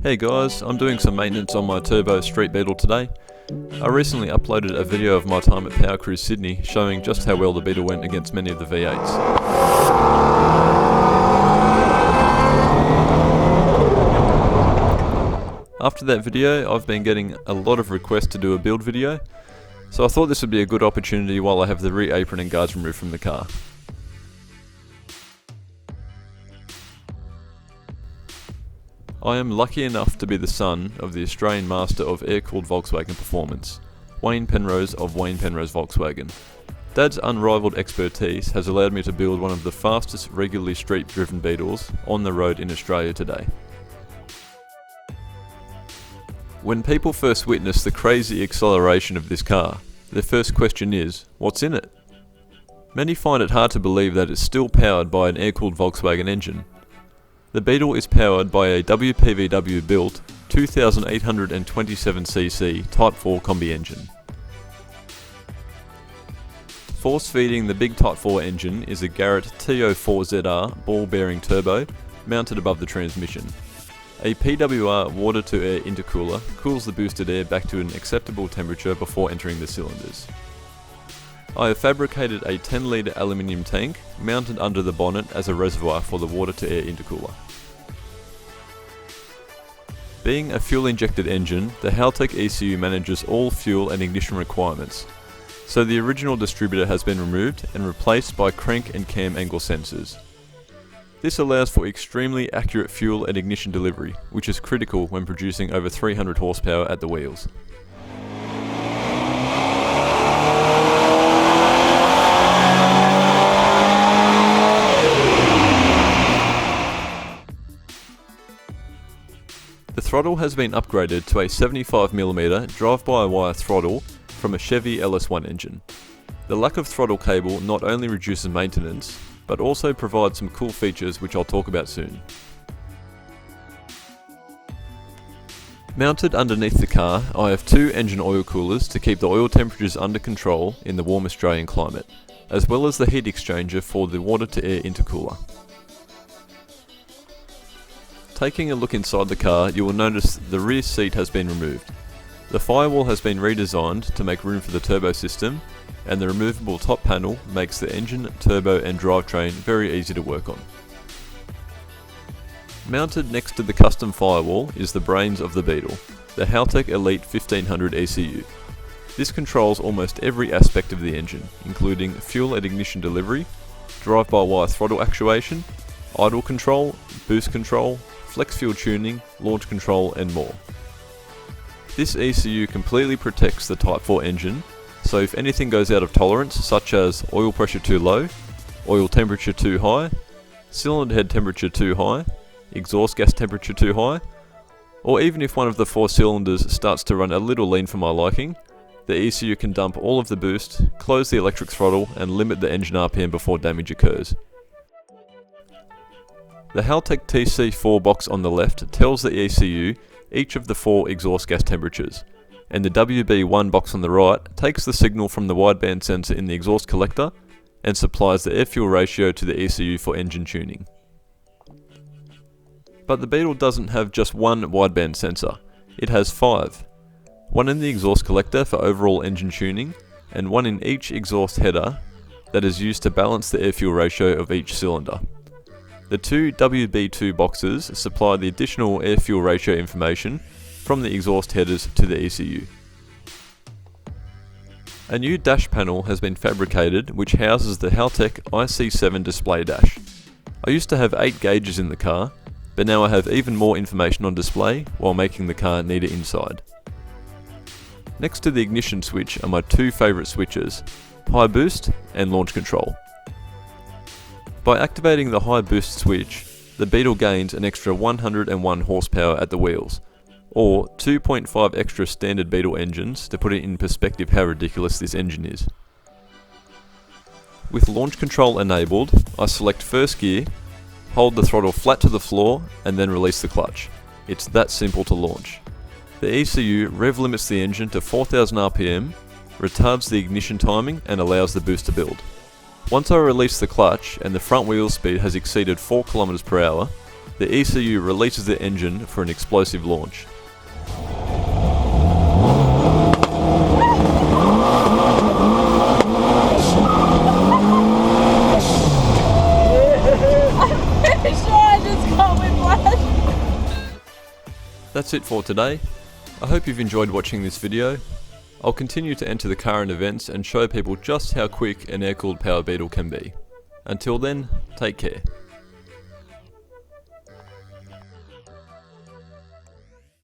Hey guys, I'm doing some maintenance on my turbo street Beetle today. I recently uploaded a video of my time at Power Cruise Sydney showing just how well the Beetle went against many of the V8s. After that video, I've been getting a lot of requests to do a build video, so I thought this would be a good opportunity while I have the rear apron and guards removed from the car. I am lucky enough to be the son of the Australian master of air-cooled Volkswagen performance, Wayne Penrose of Wayne Penrose Volkswagen. Dad's unrivaled expertise has allowed me to build one of the fastest regularly street-driven Beetles on the road in Australia today. When people first witness the crazy acceleration of this car, their first question is, what's in it? Many find it hard to believe that it's still powered by an air-cooled Volkswagen engine. The Beetle is powered by a WPVW built 2827cc Type 4 combi engine. Force feeding the big Type 4 engine is a Garrett TO4ZR ball bearing turbo mounted above the transmission. A PWR water to air intercooler cools the boosted air back to an acceptable temperature before entering the cylinders. I have fabricated a 10 litre aluminium tank mounted under the bonnet as a reservoir for the water to air intercooler. Being a fuel injected engine, the Haltech ECU manages all fuel and ignition requirements, so the original distributor has been removed and replaced by crank and cam angle sensors. This allows for extremely accurate fuel and ignition delivery, which is critical when producing over 300 horsepower at the wheels. The throttle has been upgraded to a 75mm drive-by-wire throttle from a Chevy LS1 engine. The lack of throttle cable not only reduces maintenance, but also provides some cool features which I'll talk about soon. Mounted underneath the car, I have two engine oil coolers to keep the oil temperatures under control in the warm Australian climate, as well as the heat exchanger for the water-to-air intercooler. Taking a look inside the car, you will notice the rear seat has been removed. The firewall has been redesigned to make room for the turbo system, and the removable top panel makes the engine, turbo and drivetrain very easy to work on. Mounted next to the custom firewall is the brains of the Beetle, the Haltech Elite 1500 ECU. This controls almost every aspect of the engine, including fuel and ignition delivery, drive-by-wire throttle actuation, idle control, boost control, flex fuel tuning, launch control and more. This ECU completely protects the Type 4 engine, so if anything goes out of tolerance, such as oil pressure too low, oil temperature too high, cylinder head temperature too high, exhaust gas temperature too high, or even if one of the four cylinders starts to run a little lean for my liking, the ECU can dump all of the boost, close the electric throttle and limit the engine RPM before damage occurs. The Haltech TC4 box on the left tells the ECU each of the four exhaust gas temperatures, and the WB1 box on the right takes the signal from the wideband sensor in the exhaust collector and supplies the air-fuel ratio to the ECU for engine tuning. But the Beetle doesn't have just one wideband sensor, it has 5. One in the exhaust collector for overall engine tuning, and one in each exhaust header that is used to balance the air-fuel ratio of each cylinder. The two WB2 boxes supply the additional air-fuel ratio information from the exhaust headers to the ECU. A new dash panel has been fabricated which houses the Haltech IC7 display dash. I used to have 8 gauges in the car, but now I have even more information on display while making the car neater inside. Next to the ignition switch are my two favourite switches, high boost and launch control. By activating the high boost switch, the Beetle gains an extra 101 horsepower at the wheels, or 2.5 extra standard Beetle engines to put it in perspective how ridiculous this engine is. With launch control enabled, I select first gear, hold the throttle flat to the floor and then release the clutch. It's that simple to launch. The ECU rev limits the engine to 4000 RPM, retards the ignition timing and allows the boost to build. Once I release the clutch and the front wheel speed has exceeded 4 km per hour, The ECU releases the engine for an explosive launch. That's it for today. I hope you've enjoyed watching this video. I'll continue to enter the current events and show people just how quick an air-cooled Power Beetle can be. Until then, take care.